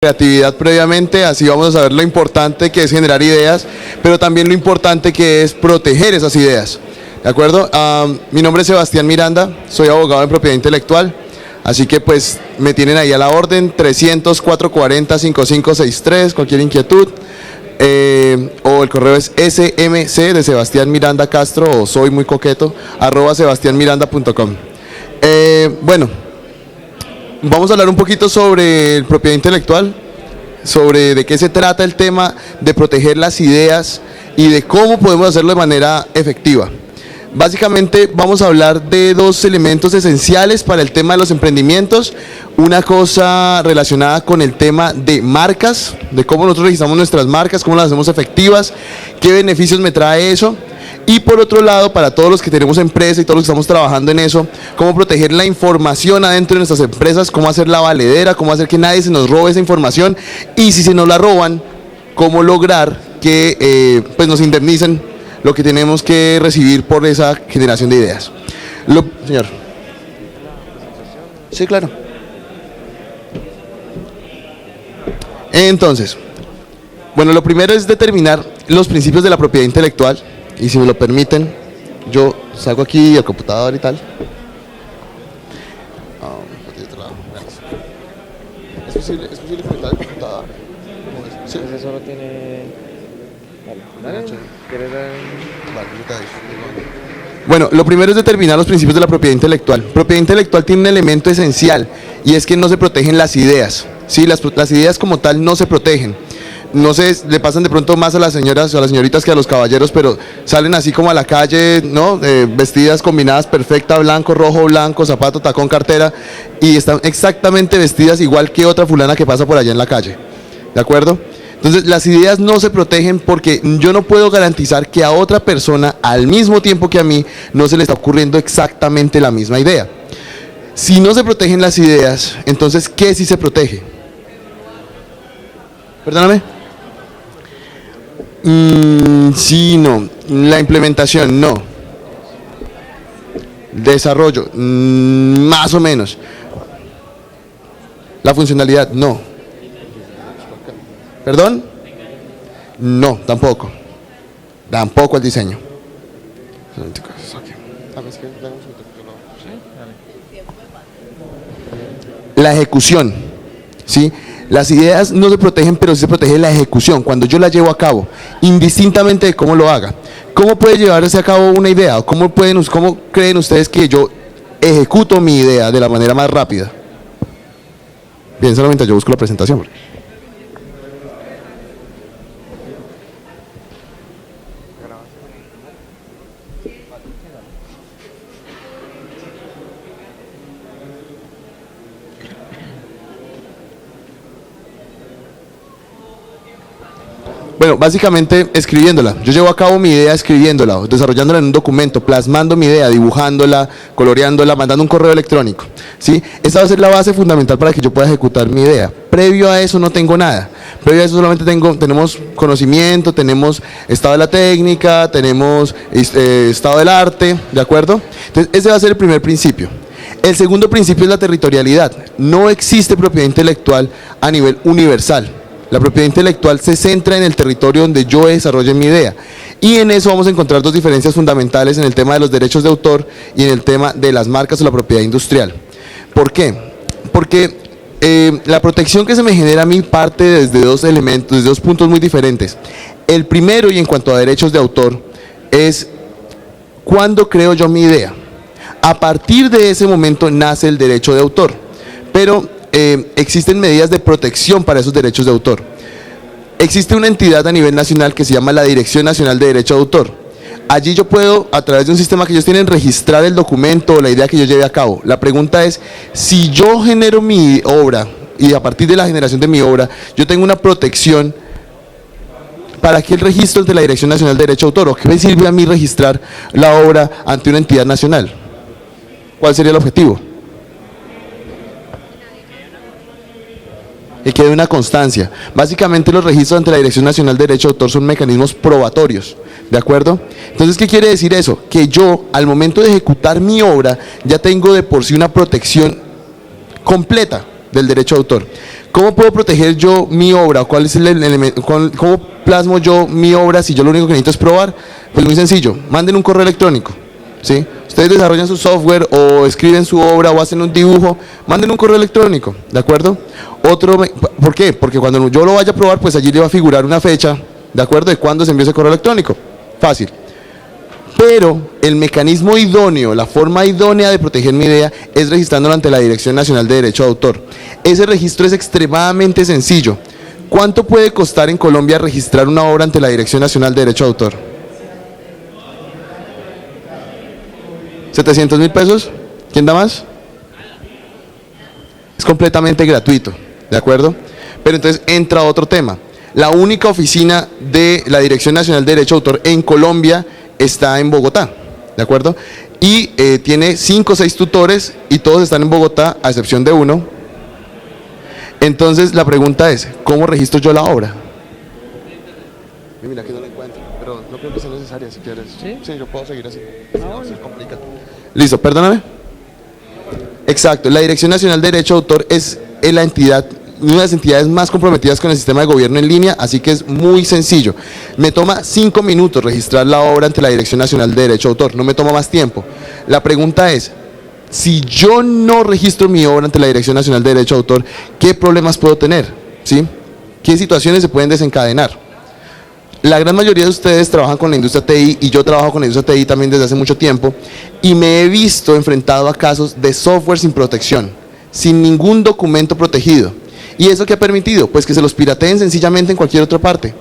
Creatividad previamente, así vamos a saber lo importante que es generar ideas, pero también lo importante que es proteger esas ideas. ¿De acuerdo? Mi nombre es Sebastián Miranda, soy abogado en propiedad intelectual, así que pues me tienen ahí a la orden, 300-440-5563, cualquier inquietud, o el correo es smc de Sebastián Miranda Castro o soy muy coqueto, @sebastianmiranda.com. Bueno, vamos a hablar un poquito sobre propiedad intelectual, sobre de qué se trata el tema de proteger las ideas y de cómo podemos hacerlo de manera efectiva. Básicamente vamos a hablar de dos elementos esenciales para el tema de los emprendimientos, una cosa relacionada con el tema de marcas, de cómo nosotros registramos nuestras marcas, cómo las hacemos efectivas, qué beneficios me trae eso. Y por otro lado, para todos los que tenemos empresa y todos los que estamos trabajando en eso, cómo proteger la información adentro de nuestras empresas, cómo hacerla valedera, cómo hacer que nadie se nos robe esa información y si se nos la roban, cómo lograr que pues nos indemnicen lo que tenemos que recibir por esa generación de ideas. Señor. Sí, claro. Entonces, bueno, lo primero es determinar los principios de la propiedad intelectual. Y si me lo permiten, yo salgo aquí al computador y tal. ¿Es posible conectar el computador? ¿Sí? Ese solo tiene... Dale. ¿Quieres dar? Bueno, lo primero es determinar los principios de la propiedad intelectual. Propiedad intelectual tiene un elemento esencial y es que no se protegen las ideas. ¿Sí? Las ideas como tal no se protegen. No sé, le pasan de pronto más a las señoras o a las señoritas que a los caballeros, pero salen así como a la calle, ¿no? Vestidas, combinadas, perfecta, blanco, rojo, blanco, zapato, tacón, cartera, y están exactamente vestidas igual que otra fulana que pasa por allá en la calle, ¿de acuerdo? Entonces las ideas no se protegen porque yo no puedo garantizar que a otra persona, al mismo tiempo que a mí, no se le está ocurriendo exactamente la misma idea. Si no se protegen las ideas, entonces, ¿qué sí se protege? Perdóname. Sí, no. La implementación, no. Desarrollo, más o menos. La funcionalidad, no. ¿Perdón? No, tampoco. Tampoco el diseño. La ejecución, ¿sí? Las ideas no se protegen, pero sí se protege la ejecución, cuando yo la llevo a cabo, indistintamente de cómo lo haga. ¿Cómo puede llevarse a cabo una idea? ¿Cómo creen ustedes que yo ejecuto mi idea de la manera más rápida? Bien, solamente yo busco la presentación. Bueno, básicamente escribiéndola. Yo llevo a cabo mi idea escribiéndola, desarrollándola en un documento, plasmando mi idea, dibujándola, coloreándola, mandando un correo electrónico, ¿sí? Esa va a ser la base fundamental para que yo pueda ejecutar mi idea. Previo a eso no tengo nada. Previo a eso solamente tenemos conocimiento, tenemos estado de la técnica, tenemos estado del arte, ¿de acuerdo? Entonces, ese va a ser el primer principio. El segundo principio es la territorialidad. No existe propiedad intelectual a nivel universal. La propiedad intelectual se centra en el territorio donde yo desarrolle mi idea. Y en eso vamos a encontrar dos diferencias fundamentales en el tema de los derechos de autor y en el tema de las marcas o la propiedad industrial. ¿Por qué? Porque la protección que se me genera a mí parte desde dos elementos, desde dos puntos muy diferentes. El primero, y en cuanto a derechos de autor, es cuando creo yo mi idea. A partir de ese momento nace el derecho de autor. Pero existen medidas de protección para esos derechos de autor. Existe una entidad a nivel nacional que se llama la Dirección Nacional de Derecho de Autor. Allí yo puedo, a través de un sistema que ellos tienen, registrar el documento o la idea que yo lleve a cabo. La pregunta es, si yo genero mi obra y a partir de la generación de mi obra, yo tengo una protección, ¿para qué el registro de la Dirección Nacional de Derecho de Autor? ¿O qué me sirve a mí registrar la obra ante una entidad nacional? ¿Cuál sería el objetivo? Que quede una constancia. Básicamente los registros ante la Dirección Nacional de Derecho de Autor son mecanismos probatorios, ¿de acuerdo? Entonces, ¿qué quiere decir eso? Que yo, al momento de ejecutar mi obra, ya tengo de por sí una protección completa del derecho de autor. ¿Cómo puedo proteger yo mi obra? ¿Cuál es el elemento? ¿Cómo plasmo yo mi obra si yo lo único que necesito es probar? Pues muy sencillo, manden un correo electrónico, ¿sí? Ustedes desarrollan su software o escriben su obra o hacen un dibujo, manden un correo electrónico, ¿de acuerdo? ¿Por qué? Porque cuando yo lo vaya a probar, pues allí le va a figurar una fecha, ¿de acuerdo? De cuándo se envió ese correo electrónico. Fácil. Pero el mecanismo idóneo, la forma idónea de proteger mi idea es registrándola ante la Dirección Nacional de Derecho de Autor. Ese registro es extremadamente sencillo. ¿Cuánto puede costar en Colombia registrar una obra ante la Dirección Nacional de Derecho de Autor? ¿700.000 pesos? ¿Quién da más? Es completamente gratuito, ¿de acuerdo? Pero entonces entra otro tema. La única oficina de la Dirección Nacional de Derecho de Autor en Colombia está en Bogotá, ¿de acuerdo? Y tiene 5 o 6 tutores y todos están en Bogotá, a excepción de uno. Entonces la pregunta es, ¿cómo registro yo la obra? Mira que no la encuentro, pero no creo que sea necesaria si quieres. Sí, yo puedo seguir así. No, se complica. Listo, perdóname. Exacto, la Dirección Nacional de Derecho de Autor es la entidad, una de las entidades más comprometidas con el sistema de gobierno en línea, así que es muy sencillo. Me toma 5 minutos registrar la obra ante la Dirección Nacional de Derecho de Autor, no me toma más tiempo. La pregunta es, si yo no registro mi obra ante la Dirección Nacional de Derecho de Autor, ¿qué problemas puedo tener? ¿Sí? ¿Qué situaciones se pueden desencadenar? La gran mayoría de ustedes trabajan con la industria TI y yo trabajo con la industria TI también desde hace mucho tiempo y me he visto enfrentado a casos de software sin protección, sin ningún documento protegido. ¿Y eso qué ha permitido? Pues que se los pirateen sencillamente en cualquier otra parte,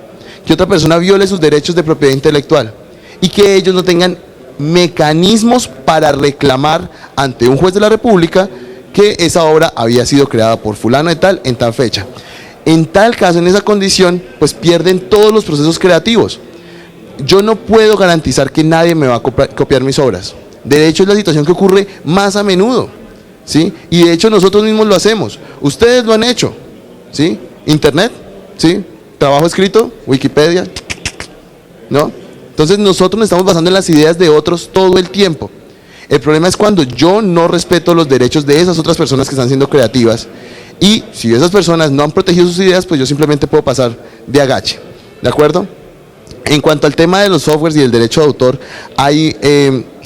que otra persona viole sus derechos de propiedad intelectual y que ellos no tengan mecanismos para reclamar ante un juez de la República que esa obra había sido creada por fulano de tal en tal fecha. En tal caso, en esa condición, pues pierden todos los procesos creativos. Yo no puedo garantizar que nadie me va a copiar mis obras. De hecho, es la situación que ocurre más a menudo, ¿sí? Y de hecho nosotros mismos lo hacemos. Ustedes lo han hecho, ¿sí? Internet, ¿sí? Trabajo escrito, Wikipedia, ¿no? Entonces nosotros nos estamos basando en las ideas de otros todo el tiempo. El problema es cuando yo no respeto los derechos de esas otras personas que están siendo creativas. Y si esas personas no han protegido sus ideas, pues yo simplemente puedo pasar de agache, ¿de acuerdo? En cuanto al tema de los softwares y el derecho de autor, hay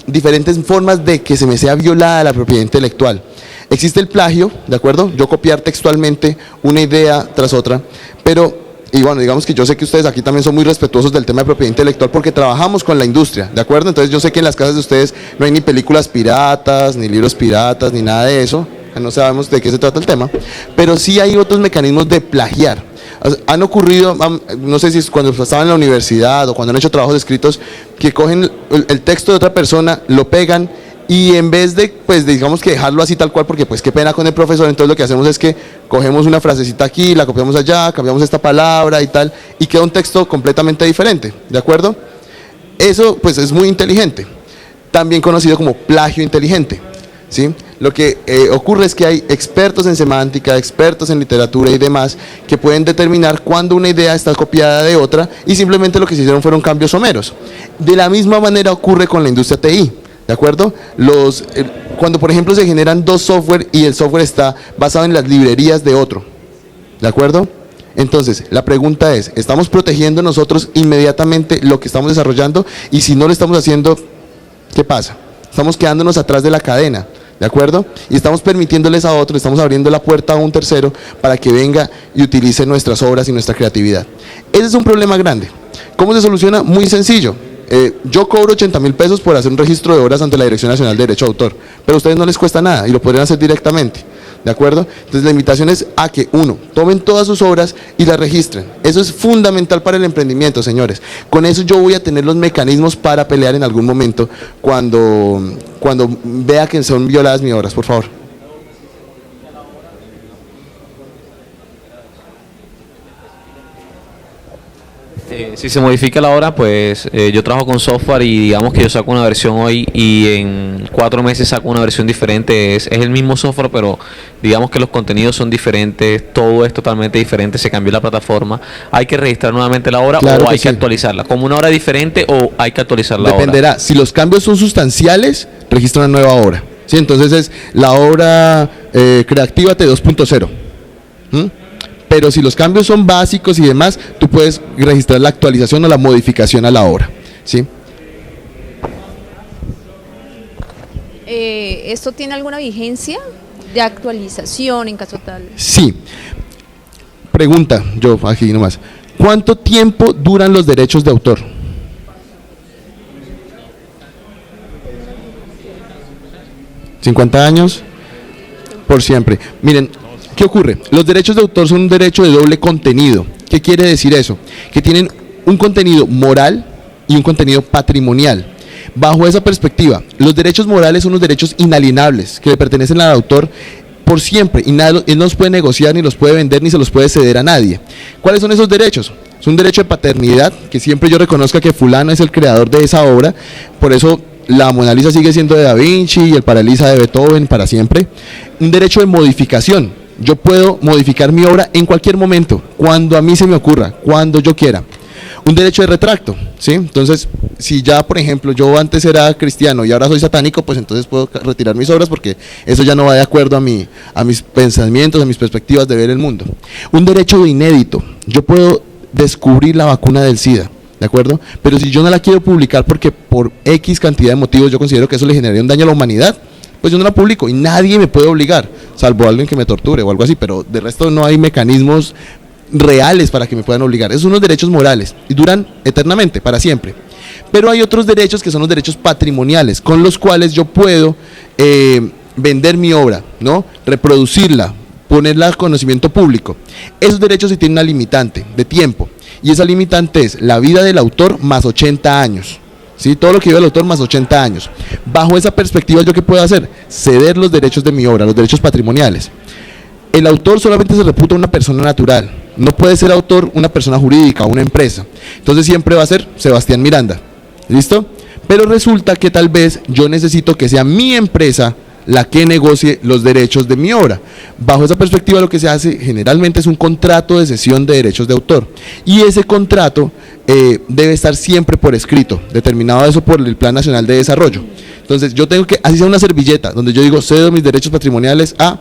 diferentes formas de que se me sea violada la propiedad intelectual. Existe el plagio, ¿de acuerdo? Yo copiar textualmente una idea tras otra, pero, y bueno, digamos que yo sé que ustedes aquí también son muy respetuosos del tema de propiedad intelectual porque trabajamos con la industria, ¿de acuerdo? Entonces yo sé que en las casas de ustedes no hay ni películas piratas, ni libros piratas, ni nada de eso. No sabemos de qué se trata el tema, pero sí hay otros mecanismos de plagiar. Han ocurrido, no sé si es cuando estaban en la universidad o cuando han hecho trabajos escritos, que cogen el texto de otra persona, lo pegan y en vez de, pues digamos que dejarlo así tal cual, porque pues qué pena con el profesor, entonces lo que hacemos es que cogemos una frasecita aquí, la copiamos allá, cambiamos esta palabra y tal, y queda un texto completamente diferente, ¿de acuerdo? Eso pues es muy inteligente, también conocido como plagio inteligente, ¿sí? Lo que ocurre es que hay expertos en semántica, expertos en literatura y demás que pueden determinar cuándo una idea está copiada de otra y simplemente lo que se hicieron fueron cambios someros. De la misma manera ocurre con la industria TI, ¿de acuerdo? Cuando por ejemplo se generan dos software y el software está basado en las librerías de otro, ¿de acuerdo? Entonces, la pregunta es, ¿estamos protegiendo nosotros inmediatamente lo que estamos desarrollando? Y si no lo estamos haciendo, ¿qué pasa? Estamos quedándonos atrás de la cadena, ¿de acuerdo? Y estamos permitiéndoles a otros, estamos abriendo la puerta a un tercero para que venga y utilice nuestras obras y nuestra creatividad. Ese es un problema grande. ¿Cómo se soluciona? Muy sencillo. Yo cobro 80.000 pesos por hacer un registro de obras ante la Dirección Nacional de Derecho de Autor, pero a ustedes no les cuesta nada y lo podrían hacer directamente, ¿de acuerdo? Entonces la invitación es a que, uno, tomen todas sus obras y las registren. Eso es fundamental para el emprendimiento, señores. Con eso yo voy a tener los mecanismos para pelear en algún momento cuando vea que son violadas mis obras, por favor. Si se modifica la hora, pues yo trabajo con software y digamos que yo saco una versión hoy y en 4 meses saco una versión diferente. Es el mismo software, pero digamos que los contenidos son diferentes, todo es totalmente diferente, se cambió la plataforma. ¿Hay que registrar nuevamente la hora o hay que actualizarla? ¿Como una hora diferente o hay que actualizar la hora? Dependerá. Si los cambios son sustanciales, registra una nueva obra. ¿Sí? Entonces es la obra Creactívate 2.0. Pero si los cambios son básicos y demás, tú puedes registrar la actualización o la modificación a la obra, ¿sí? ¿Esto tiene alguna vigencia de actualización en caso tal? Sí. Pregunta, yo aquí nomás. ¿Cuánto tiempo duran los derechos de autor? ¿50 años? Por siempre. Miren, ¿qué ocurre? Los derechos de autor son un derecho de doble contenido. ¿Qué quiere decir eso? Que tienen un contenido moral y un contenido patrimonial. Bajo esa perspectiva, los derechos morales son los derechos inalienables que le pertenecen al autor por siempre y él no los puede negociar, ni los puede vender, ni se los puede ceder a nadie. ¿Cuáles son esos derechos? Es un derecho de paternidad, que siempre yo reconozca que fulano es el creador de esa obra, por eso la Mona Lisa sigue siendo de Da Vinci y el Paralisa de Beethoven para siempre. Un derecho de modificación, yo puedo modificar mi obra en cualquier momento, cuando a mí se me ocurra, cuando yo quiera. Un derecho de retracto, ¿sí? Entonces, si ya, por ejemplo, yo antes era cristiano y ahora soy satánico, pues entonces puedo retirar mis obras porque eso ya no va de acuerdo a mis pensamientos, a mis perspectivas de ver el mundo. Un derecho de inédito, yo puedo descubrir la vacuna del SIDA, ¿de acuerdo? Pero si yo no la quiero publicar porque por X cantidad de motivos yo considero que eso le generaría un daño a la humanidad, pues yo no la publico y nadie me puede obligar, salvo alguien que me torture o algo así, pero de resto no hay mecanismos reales para que me puedan obligar. Esos son los derechos morales y duran eternamente, para siempre. Pero hay otros derechos que son los derechos patrimoniales, con los cuales yo puedo vender mi obra, ¿no? Reproducirla, ponerla al conocimiento público. Esos derechos sí tienen una limitante de tiempo, y esa limitante es la vida del autor más 80 años. ¿Sí? Todo lo que vive el autor más 80 años. Bajo esa perspectiva, ¿yo qué puedo hacer? Ceder los derechos de mi obra, los derechos patrimoniales. El autor solamente se reputa una persona natural, no puede ser autor una persona jurídica o una empresa. Entonces siempre va a ser Sebastián Miranda, ¿listo? Pero resulta que tal vez yo necesito que sea mi empresa la que negocie los derechos de mi obra. Bajo esa perspectiva, lo que se hace generalmente es un contrato de cesión de derechos de autor, y ese contrato debe estar siempre por escrito, determinado eso por el Plan Nacional de Desarrollo. Entonces yo tengo que, así sea una servilleta, donde yo digo cedo mis derechos patrimoniales a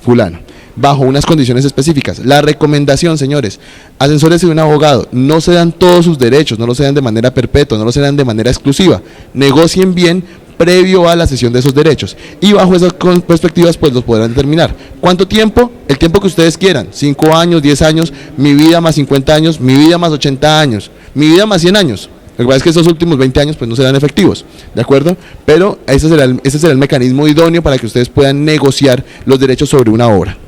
fulano, bajo unas condiciones específicas. La recomendación, señores, asesórese de un abogado, no se dan todos sus derechos, no los se dan de manera perpetua, no los se dan de manera exclusiva, negocien bien previo a la cesión de esos derechos, y bajo esas perspectivas pues los podrán determinar. ¿Cuánto tiempo? El tiempo que ustedes quieran, 5 años, 10 años, mi vida más 50 años, mi vida más 80 años, mi vida más 100 años. Lo que pasa es que esos últimos 20 años pues no serán efectivos, ¿de acuerdo? Pero ese será el mecanismo idóneo para que ustedes puedan negociar los derechos sobre una obra.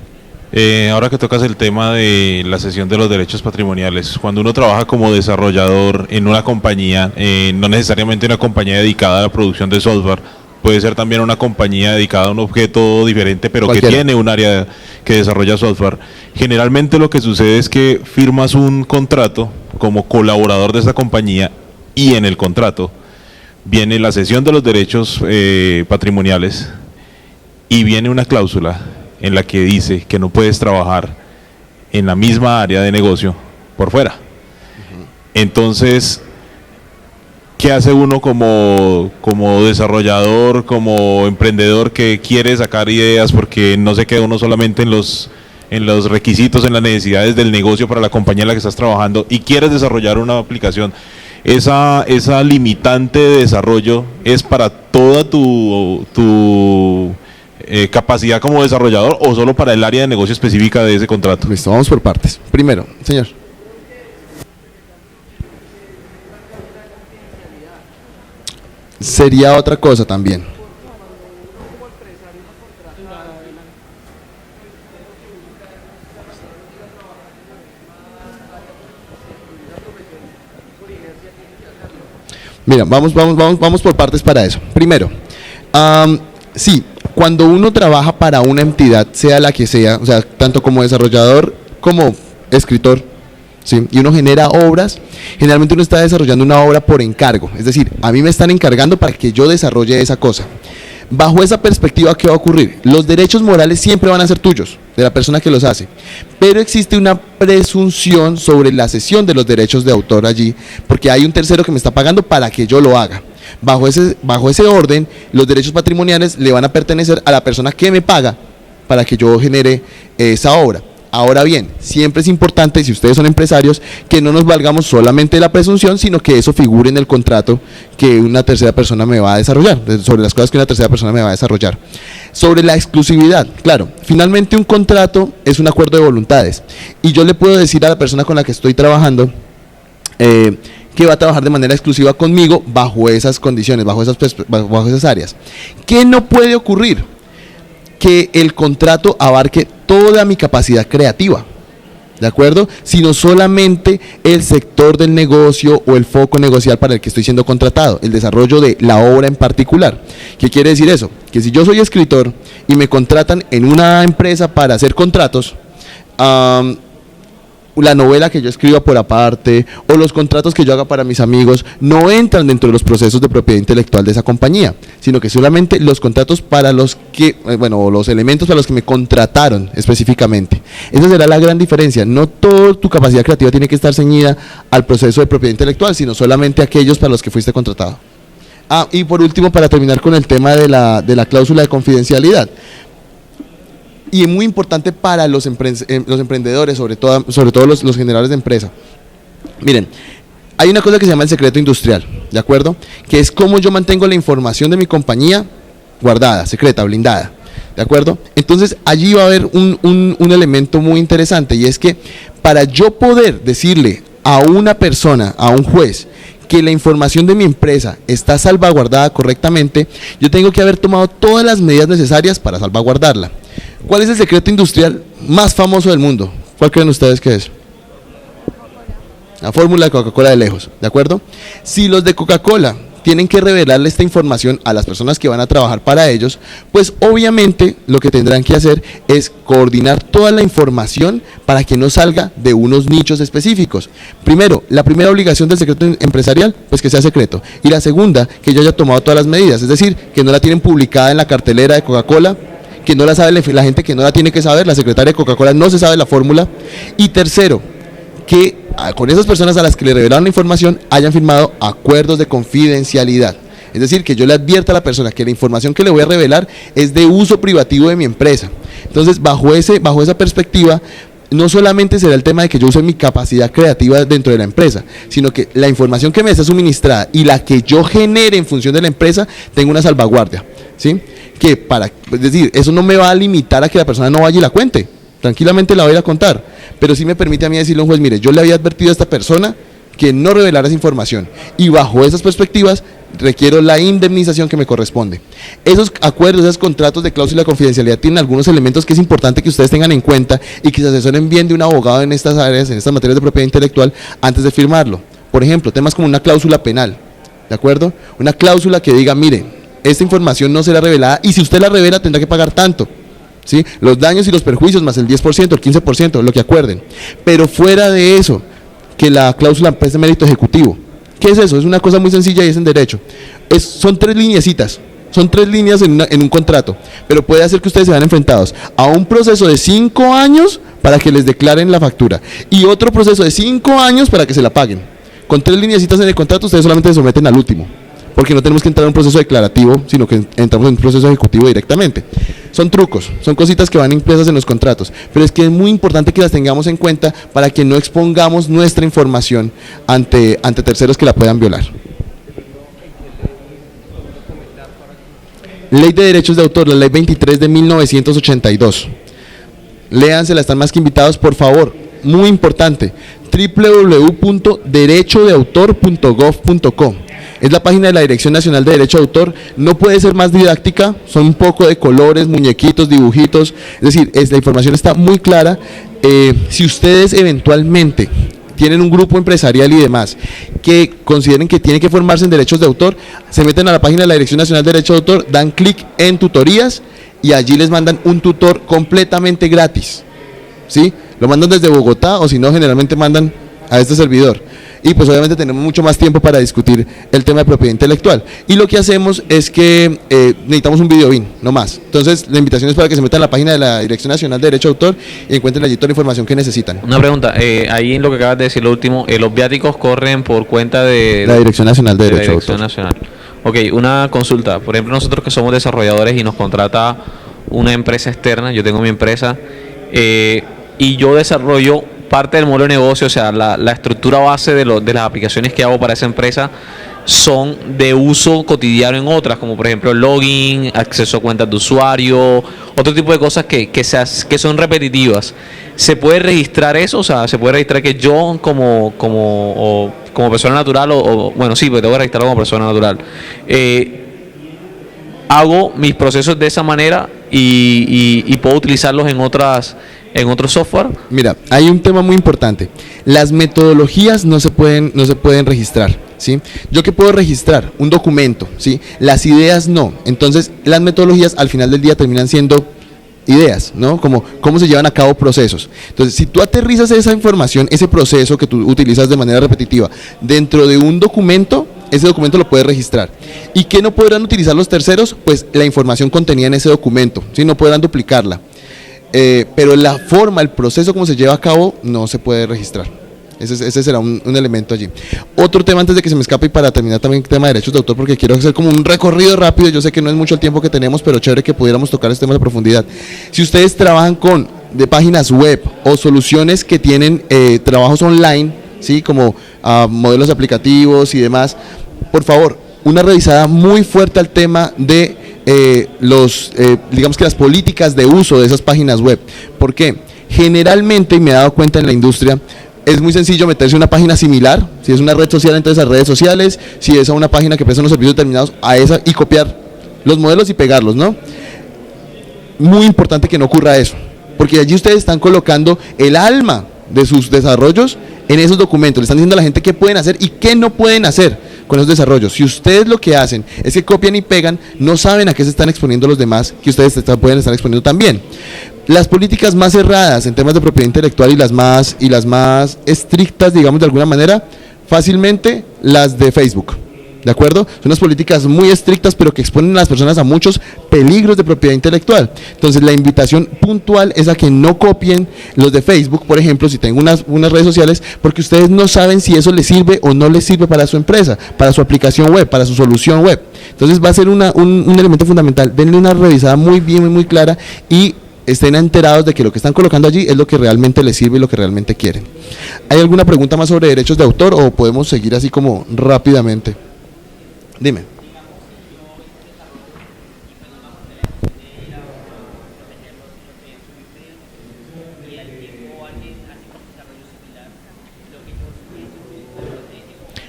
Ahora que tocas el tema de la cesión de los derechos patrimoniales, cuando uno trabaja como desarrollador en una compañía, no necesariamente una compañía dedicada a la producción de software, puede ser también una compañía dedicada a un objeto diferente, pero cualquiera, que tiene un área que desarrolla software. Generalmente lo que sucede es que firmas un contrato como colaborador de esa compañía, y en el contrato viene la cesión de los derechos patrimoniales, y viene una cláusula en la que dice que no puedes trabajar en la misma área de negocio por fuera. Entonces, ¿qué hace uno como desarrollador, como emprendedor que quiere sacar ideas, porque no se queda uno solamente en los requisitos, en las necesidades del negocio para la compañía en la que estás trabajando, y quieres desarrollar una aplicación? Esa limitante de desarrollo es para toda tu capacidad como desarrollador, o solo para el área de negocio específica de ese contrato. Listo, vamos por partes. Primero, señor. Sería otra cosa también. Mira, vamos por partes para eso. Primero, sí, cuando uno trabaja para una entidad, sea la que sea, o sea, tanto como desarrollador como escritor, ¿sí? Y uno genera obras, generalmente uno está desarrollando una obra por encargo, es decir, a mí me están encargando para que yo desarrolle esa cosa. Bajo esa perspectiva, ¿qué va a ocurrir? Los derechos morales siempre van a ser tuyos, de la persona que los hace, pero existe una presunción sobre la cesión de los derechos de autor allí, porque hay un tercero que me está pagando para que yo lo haga. Bajo ese orden, los derechos patrimoniales le van a pertenecer a la persona que me paga para que yo genere esa obra. Ahora bien, siempre es importante, si ustedes son empresarios, que no nos valgamos solamente de la presunción, sino que eso figure en el contrato que una tercera persona me va a desarrollar, sobre las cosas que una tercera persona me va a desarrollar. Sobre la exclusividad, claro, finalmente un contrato es un acuerdo de voluntades, y yo le puedo decir a la persona con la que estoy trabajando, que va a trabajar de manera exclusiva conmigo bajo esas condiciones, bajo esas áreas. ¿Qué no puede ocurrir? Que el contrato abarque toda mi capacidad creativa, ¿de acuerdo? Sino solamente el sector del negocio o el foco negocial para el que estoy siendo contratado, el desarrollo de la obra en particular. ¿Qué quiere decir eso? Que si yo soy escritor y me contratan en una empresa para hacer contratos, la novela que yo escriba por aparte o los contratos que yo haga para mis amigos no entran dentro de los procesos de propiedad intelectual de esa compañía, sino que solamente los contratos para los que, bueno, los elementos para los que me contrataron específicamente. Esa será la gran diferencia. No toda tu capacidad creativa tiene que estar ceñida al proceso de propiedad intelectual, sino solamente aquellos para los que fuiste contratado. Y por último, para terminar con el tema de la cláusula de confidencialidad. Y es muy importante para los emprendedores, sobre todo los generadores de empresa. Miren, hay una cosa que se llama el secreto industrial, ¿de acuerdo? Que es cómo yo mantengo la información de mi compañía guardada, secreta, blindada, ¿de acuerdo? Entonces allí va a haber un elemento muy interesante, y es que para yo poder decirle a una persona, a un juez, que la información de mi empresa está salvaguardada correctamente, yo tengo que haber tomado todas las medidas necesarias para salvaguardarla. ¿Cuál es el secreto industrial más famoso del mundo? ¿Cuál creen ustedes que es? La fórmula de Coca-Cola de lejos, ¿de acuerdo? Si los de Coca-Cola tienen que revelarle esta información a las personas que van a trabajar para ellos, pues obviamente lo que tendrán que hacer es coordinar toda la información para que no salga de unos nichos específicos. Primero, la primera obligación del secreto empresarial, pues que sea secreto. Y la segunda, que yo haya tomado todas las medidas, es decir, que no la tienen publicada en la cartelera de Coca-Cola, que no la sabe la gente que no la tiene que saber, la secretaria de Coca-Cola no se sabe la fórmula. Y tercero, que con esas personas a las que le revelaron la información hayan firmado acuerdos de confidencialidad. Es decir, que yo le advierta a la persona que la información que le voy a revelar es de uso privativo de mi empresa. Entonces, bajo esa perspectiva, no solamente será el tema de que yo use mi capacidad creativa dentro de la empresa, sino que la información que me está suministrada y la que yo genere en función de la empresa tenga una salvaguardia, ¿sí? Es decir, eso no me va a limitar a que la persona no vaya y la cuente, tranquilamente la voy a ir a contar, pero sí me permite a mí decirle a un juez, mire, yo le había advertido a esta persona que no revelara esa información, y bajo esas perspectivas requiero la indemnización que me corresponde. Esos acuerdos, esos contratos de cláusula de confidencialidad tienen algunos elementos que es importante que ustedes tengan en cuenta y que se asesoren bien de un abogado en estas áreas, en estas materias de propiedad intelectual, antes de firmarlo. Por ejemplo, temas como una cláusula penal, ¿de acuerdo? Una cláusula que diga, mire, esta información no será revelada, y si usted la revela tendrá que pagar tanto, ¿sí? Los daños y los perjuicios más el 10%, el 15%, lo que acuerden. Pero fuera de eso, que la cláusula preste mérito ejecutivo. ¿Qué es eso? Es una cosa muy sencilla y es en derecho. Son 3 lineecitas, son 3 líneas en un contrato, pero puede hacer que ustedes se vean enfrentados a un proceso de 5 años para que les declaren la factura y otro proceso de 5 años para que se la paguen. Con 3 lineecitas en el contrato ustedes solamente se someten al último, porque no tenemos que entrar en un proceso declarativo, sino que entramos en un proceso ejecutivo directamente. Son trucos, son cositas que van impresas en los contratos, pero es que es muy importante que las tengamos en cuenta para que no expongamos nuestra información ante terceros que la puedan violar. Ley de Derechos de Autor, la Ley 23 de 1982. Léansela, están más que invitados, por favor. Muy importante, www.derechodeautor.gov.co. Es la página de la Dirección Nacional de Derecho de Autor. No puede ser más didáctica, son un poco de colores, muñequitos, dibujitos, es decir, la información está muy clara. Si ustedes eventualmente tienen un grupo empresarial y demás que consideren que tienen que formarse en derechos de autor, se meten a la página de la Dirección Nacional de Derecho de Autor, dan clic en tutorías y allí les mandan un tutor completamente gratis, ¿sí? Lo mandan desde Bogotá, o si no, generalmente mandan a este servidor. Y pues obviamente tenemos mucho más tiempo para discutir el tema de propiedad intelectual. Y lo que hacemos es que necesitamos un video BIN, no más. Entonces la invitación es para que se metan a la página de la Dirección Nacional de Derecho de Autor y encuentren allí toda la información que necesitan. Una pregunta, ahí en lo que acabas de decir lo último, los viáticos corren por cuenta de la Dirección Nacional de Derecho de Autor. Nacional. Ok, una consulta. Por ejemplo, nosotros que somos desarrolladores y nos contrata una empresa externa, yo tengo mi empresa, y yo desarrollo parte del modelo de negocio, o sea, la estructura base de las aplicaciones que hago para esa empresa son de uso cotidiano en otras, como por ejemplo login, acceso a cuentas de usuario, otro tipo de cosas que son repetitivas. ¿Se puede registrar eso? O sea, ¿se puede registrar que yo como persona natural bueno, sí, porque tengo que registrarlo como persona natural, hago mis procesos de esa manera y puedo utilizarlos en otros software? Mira, hay un tema muy importante. Las metodologías no se pueden registrar, ¿sí? ¿Yo qué puedo registrar? Un documento, ¿sí? Las ideas no. Entonces, las metodologías al final del día terminan siendo ideas, ¿no? Como cómo se llevan a cabo procesos. Entonces, si tú aterrizas esa información, ese proceso que tú utilizas de manera repetitiva dentro de un documento, ese documento lo puedes registrar. ¿Y qué no podrán utilizar los terceros? Pues la información contenida en ese documento, ¿sí? No podrán duplicarla. Pero la forma, el proceso como se lleva a cabo, no se puede registrar. Ese será un elemento allí. Otro tema antes de que se me escape y para terminar también el tema de derechos de autor, porque quiero hacer como un recorrido rápido. Yo sé que no es mucho el tiempo que tenemos, pero chévere que pudiéramos tocar este tema de profundidad. Si ustedes trabajan de páginas web o soluciones que tienen trabajos online, ¿sí? Como modelos aplicativos y demás, por favor, una revisada muy fuerte al tema de digamos que las políticas de uso de esas páginas web. ¿Por qué? Generalmente, y me he dado cuenta en la industria, es muy sencillo meterse a una página similar. Si es una red social, entonces a redes sociales. Si es a una página que presta unos servicios determinados, a esa, y copiar los modelos y pegarlos, ¿no? Muy importante que no ocurra eso, porque allí ustedes están colocando el alma de sus desarrollos en esos documentos. Le están diciendo a la gente qué pueden hacer y qué no pueden hacer con esos desarrollos. Si ustedes lo que hacen es que copian y pegan, no saben a qué se están exponiendo los demás, que ustedes pueden estar exponiendo también. Las políticas más cerradas en temas de propiedad intelectual y las más estrictas, digamos de alguna manera, fácilmente las de Facebook. ¿De acuerdo? Son unas políticas muy estrictas, pero que exponen a las personas a muchos peligros de propiedad intelectual. Entonces, la invitación puntual es a que no copien los de Facebook, por ejemplo, si tengo unas redes sociales, porque ustedes no saben si eso les sirve o no les sirve para su empresa, para su aplicación web, para su solución web. Entonces, va a ser un elemento fundamental. Denle una revisada muy bien, muy clara y estén enterados de que lo que están colocando allí es lo que realmente les sirve y lo que realmente quieren. ¿Hay alguna pregunta más sobre derechos de autor o podemos seguir así como rápidamente? Dime.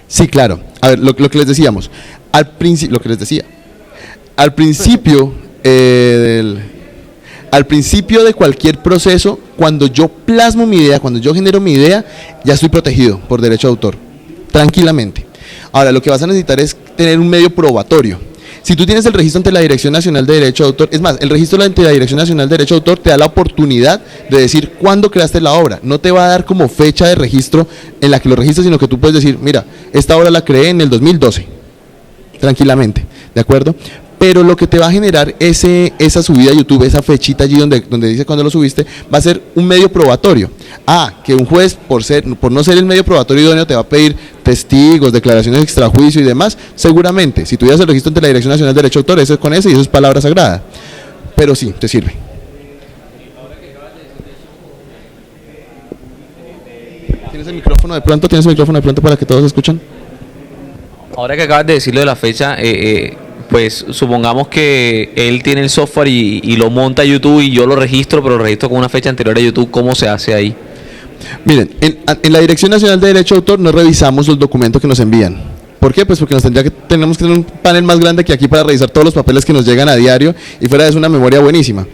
Sí, claro. A ver, lo que les decíamos. Al principio de cualquier proceso, cuando yo plasmo mi idea, cuando yo genero mi idea, ya estoy protegido por derecho de autor, tranquilamente. Ahora, lo que vas a necesitar es tener un medio probatorio. Si tú tienes el registro ante la Dirección Nacional de Derecho de Autor, es más, el registro ante la Dirección Nacional de Derecho de Autor te da la oportunidad de decir cuándo creaste la obra. No te va a dar como fecha de registro en la que lo registras, sino que tú puedes decir, mira, esta obra la creé en el 2012, tranquilamente, ¿de acuerdo? Pero lo que te va a generar esa subida a YouTube, esa fechita allí donde dice cuándo lo subiste, va a ser un medio probatorio. Que un juez, por no ser el medio probatorio idóneo, te va a pedir testigos, declaraciones de extrajuicio y demás. Seguramente, si tuvieras el registro ante la Dirección Nacional de Derecho de Autor, eso es con ese y eso es palabra sagrada. Pero sí, te sirve. ¿Tienes el micrófono de pronto? ¿Tienes el micrófono de pronto para que todos escuchen? Ahora que acabas de decirlo de la fecha, pues supongamos que él tiene el software y lo monta a YouTube y yo lo registro, pero lo registro con una fecha anterior a YouTube. ¿Cómo se hace ahí? Miren, en la Dirección Nacional de Derecho de Autor no revisamos los documentos que nos envían. ¿Por qué? Pues porque tenemos que tener un panel más grande que aquí para revisar todos los papeles que nos llegan a diario y fuera de eso una memoria buenísima.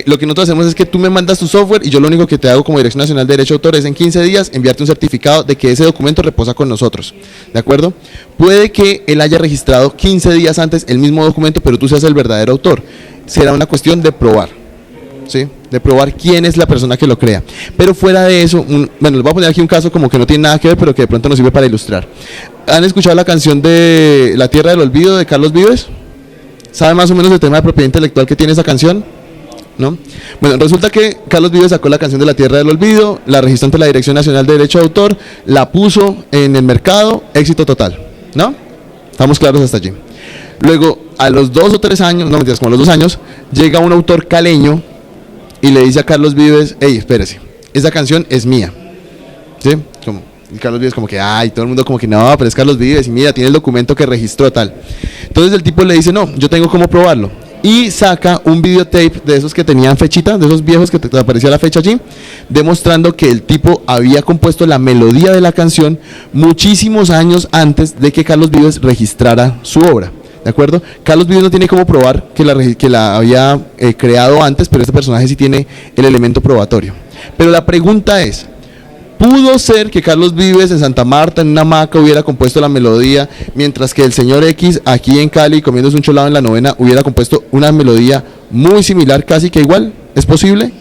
Lo que nosotros hacemos es que tú me mandas tu software y yo lo único que te hago como Dirección Nacional de Derecho de Autor es en 15 días enviarte un certificado de que ese documento reposa con nosotros, ¿de acuerdo? Puede que él haya registrado 15 días antes el mismo documento, pero tú seas el verdadero autor. Será una cuestión de probar, ¿sí? De probar quién es la persona que lo crea. Pero fuera de eso, bueno, les voy a poner aquí un caso como que no tiene nada que ver, pero que de pronto nos sirve para ilustrar. ¿Han escuchado la canción de La Tierra del Olvido de Carlos Vives? ¿Saben más o menos el tema de propiedad intelectual que tiene esa canción? ¿No? Bueno, resulta que Carlos Vives sacó la canción de La Tierra del Olvido, la registró ante la Dirección Nacional de Derecho de Autor, la puso en el mercado, éxito total, ¿no? Estamos claros hasta allí. Luego, a los 2 o 3 años, como a los 2 años, llega un autor caleño y le dice a Carlos Vives, hey, espérese, esa canción es mía, ¿sí? Como, y Carlos Vives como que, ay, todo el mundo como que no, pero es Carlos Vives y mira, tiene el documento que registró tal. Entonces el tipo le dice, no, yo tengo cómo probarlo. Y saca un videotape de esos que tenían fechita, de esos viejos que te aparecía la fecha allí, demostrando que el tipo había compuesto la melodía de la canción muchísimos años antes de que Carlos Vives registrara su obra. ¿De acuerdo? Carlos Vives no tiene cómo probar que la había creado antes, pero este personaje sí tiene el elemento probatorio. Pero la pregunta es, ¿pudo ser que Carlos Vives en Santa Marta, en una hamaca, hubiera compuesto la melodía, mientras que el señor X, aquí en Cali, comiéndose un cholado en la novena, hubiera compuesto una melodía muy similar, casi que igual? ¿Es posible?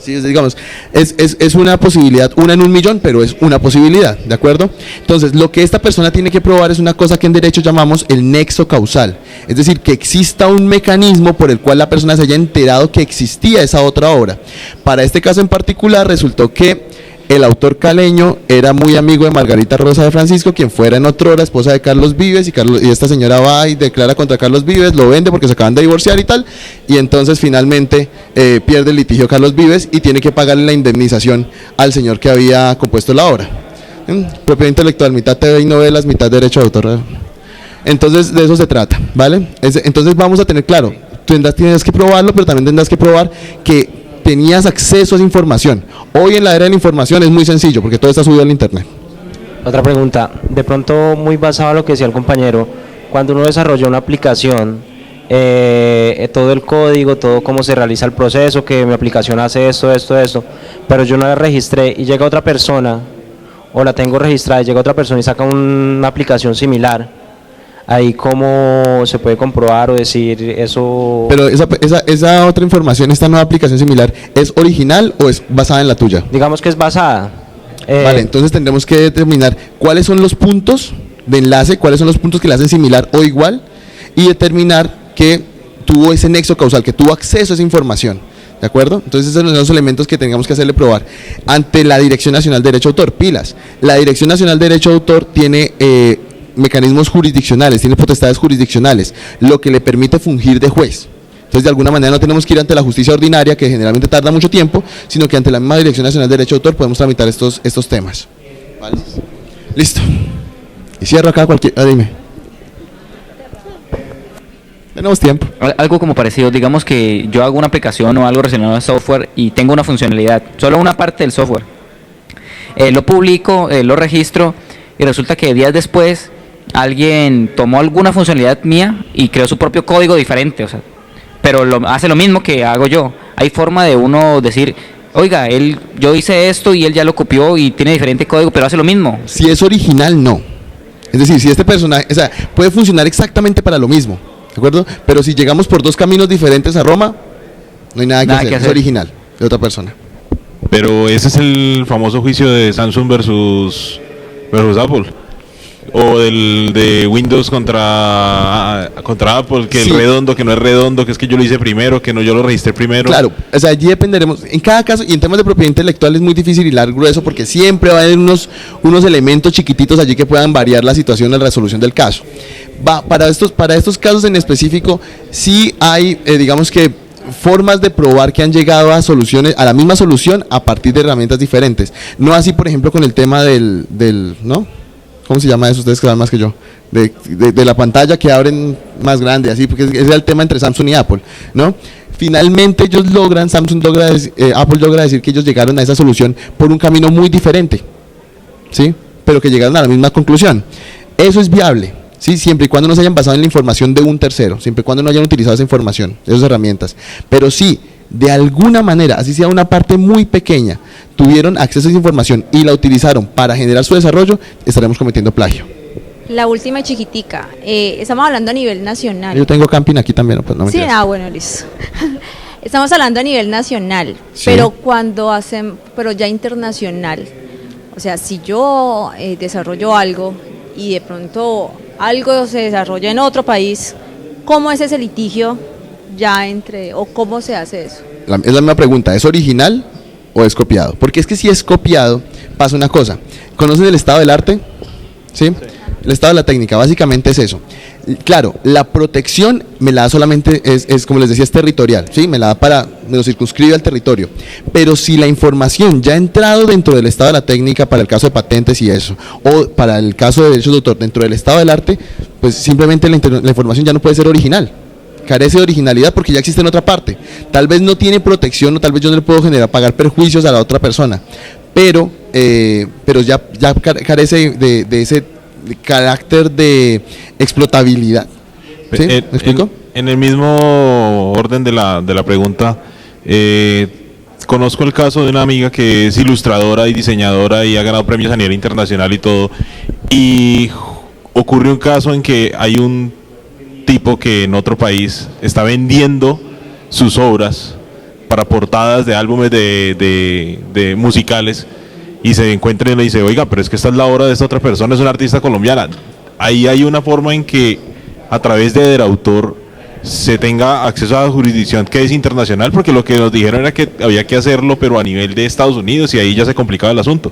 Sí, digamos, es una posibilidad, una en un millón, pero es una posibilidad, ¿de acuerdo? Entonces, lo que esta persona tiene que probar es una cosa que en derecho llamamos el nexo causal, es decir, que exista un mecanismo por el cual la persona se haya enterado que existía esa otra obra. Para este caso en particular, resultó que el autor caleño era muy amigo de Margarita Rosa de Francisco, quien fuera en otrora esposa de Carlos Vives, y esta señora va y declara contra Carlos Vives, lo vende porque se acaban de divorciar y tal, y entonces finalmente pierde el litigio Carlos Vives y tiene que pagarle la indemnización al señor que había compuesto la obra. Propiedad intelectual, mitad TV y novelas, mitad derecho de autor. Entonces de eso se trata, ¿vale? Entonces vamos a tener claro, tendrás que probarlo, pero también tendrás que probar que tenías acceso a esa información. Hoy en la era de la información es muy sencillo porque todo está subido al internet. Otra pregunta, de pronto muy basado en lo que decía el compañero, cuando uno desarrolla una aplicación, todo el código, todo cómo se realiza el proceso, que mi aplicación hace esto, pero yo no la registré y llega otra persona, o la tengo registrada y llega otra persona y saca una aplicación similar, ahí cómo se puede comprobar o decir eso. Pero esa otra información, esta nueva aplicación similar, ¿es original o es basada en la tuya? Digamos que es basada. Vale, entonces tendremos que determinar cuáles son los puntos de enlace, cuáles son los puntos que la hacen similar o igual, y determinar que tuvo ese nexo causal, que tuvo acceso a esa información. ¿De acuerdo? Entonces esos son los elementos que tengamos que hacerle probar ante la Dirección Nacional de Derecho de Autor. Pilas, la Dirección Nacional de Derecho de Autor tiene mecanismos jurisdiccionales, tiene potestades jurisdiccionales, lo que le permite fungir de juez. Entonces de alguna manera no tenemos que ir ante la justicia ordinaria, que generalmente tarda mucho tiempo, sino que ante la misma Dirección Nacional de Derecho de Autor podemos tramitar estos temas. ¿Vale? Listo. Y cierro acá dime. Tenemos tiempo. Algo como parecido, digamos que yo hago una aplicación o algo relacionado a software y tengo una funcionalidad, solo una parte del software. Lo publico, lo registro y resulta que días después alguien tomó alguna funcionalidad mía y creó su propio código diferente, o sea, pero hace lo mismo que hago yo. Hay forma de uno decir, oiga, yo hice esto y él ya lo copió y tiene diferente código, pero hace lo mismo. Si es original, no. Es decir, si este personaje, o sea, puede funcionar exactamente para lo mismo, ¿de acuerdo? Pero si llegamos por dos caminos diferentes a Roma, no hay nada que hacer, es original, de otra persona. Pero ese es el famoso juicio de Samsung versus Apple, o del de Windows contra Apple, que sí. El redondo, que no es redondo, que es que yo lo hice primero, que no yo lo registré primero. Claro, o sea, allí dependeremos, en cada caso, y en temas de propiedad intelectual es muy difícil hilar grueso, porque siempre va a haber unos elementos chiquititos allí que puedan variar la situación, la resolución del caso. Para estos casos en específico, sí hay, digamos que, formas de probar que han llegado a soluciones, a la misma solución a partir de herramientas diferentes. No así, por ejemplo, con el tema del ¿no? ¿Cómo se llama eso? Ustedes que saben más que yo. De la pantalla que abren más grande, así, porque ese es el tema entre Samsung y Apple, ¿no? Finalmente ellos Apple logra decir que ellos llegaron a esa solución por un camino muy diferente, ¿sí? Pero que llegaron a la misma conclusión. Eso es viable, ¿sí? Siempre y cuando no se hayan basado en la información de un tercero, siempre y cuando no hayan utilizado esa información, esas herramientas. Pero sí, de alguna manera, así sea una parte muy pequeña, tuvieron acceso a esa información y la utilizaron para generar su desarrollo, estaremos cometiendo plagio. La última chiquitica, estamos hablando a nivel nacional. Yo tengo camping aquí también, pues no me sí, bueno, listo. Estamos hablando a nivel nacional, sí. Pero ya internacional. O sea, si yo desarrollo algo y de pronto algo se desarrolla en otro país, ¿cómo es ese litigio ya o cómo se hace eso? Es la misma pregunta, ¿es original o es copiado? Porque es que si es copiado, pasa una cosa. ¿Conocen el estado del arte? ¿Sí? El estado de la técnica, básicamente es eso. Claro, la protección me la da solamente, es como les decía, es territorial, ¿sí? Me lo circunscribe al territorio. Pero si la información ya ha entrado dentro del estado de la técnica, para el caso de patentes y eso, o para el caso de derechos de autor dentro del estado del arte, pues simplemente la información ya no puede ser original. Carece de originalidad porque ya existe en otra parte. Tal vez no tiene protección, o tal vez yo no le puedo pagar perjuicios a la otra persona, pero ya carece de ese carácter de explotabilidad. ¿Sí? ¿Me explico? En el mismo orden de la pregunta, conozco el caso de una amiga que es ilustradora y diseñadora y ha ganado premios a nivel internacional y todo, y ocurre un caso en que hay un tipo que en otro país está vendiendo sus obras para portadas de álbumes de musicales, y se encuentra y le dice, oiga, pero es que esta es la obra de esta otra persona, es una artista colombiana. Ahí hay una forma en que a través de autor se tenga acceso a la jurisdicción que es internacional, porque lo que nos dijeron era que había que hacerlo pero a nivel de Estados Unidos, y ahí ya se complicaba el asunto.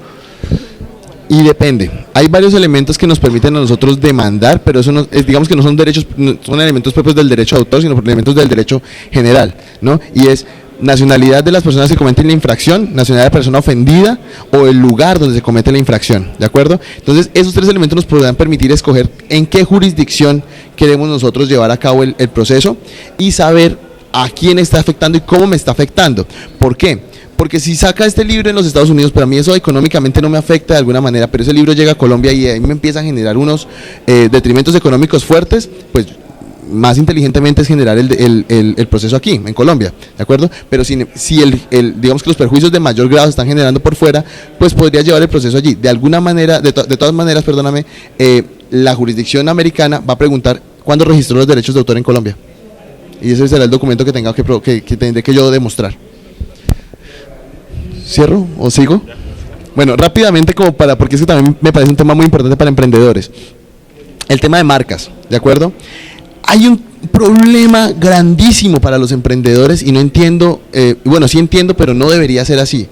Y depende, hay varios elementos que nos permiten a nosotros demandar, pero eso no, digamos que no son derechos, no son elementos propios del derecho de autor, sino elementos del derecho general, ¿no? Y es nacionalidad de las personas que cometen la infracción, nacionalidad de la persona ofendida o el lugar donde se comete la infracción, ¿de acuerdo? Entonces esos tres elementos nos podrán permitir escoger en qué jurisdicción queremos nosotros llevar a cabo el proceso y saber a quién está afectando y cómo me está afectando. ¿Por qué? Porque si saca este libro en los Estados Unidos, para mí eso económicamente no me afecta de alguna manera, pero ese libro llega a Colombia y ahí me empiezan a generar unos detrimentos económicos fuertes, pues más inteligentemente es generar el proceso aquí, en Colombia, ¿de acuerdo? Pero si digamos que los perjuicios de mayor grado se están generando por fuera, pues podría llevar el proceso allí. De alguna manera, de todas maneras, perdóname, la jurisdicción americana va a preguntar cuándo registró los derechos de autor en Colombia. Y ese será el documento que tenga que tendré que yo demostrar. ¿Cierro o sigo? Bueno, rápidamente porque es que también me parece un tema muy importante para emprendedores. El tema de marcas, ¿de acuerdo? Hay un problema grandísimo para los emprendedores y no entiendo, bueno, sí entiendo, pero no debería ser así.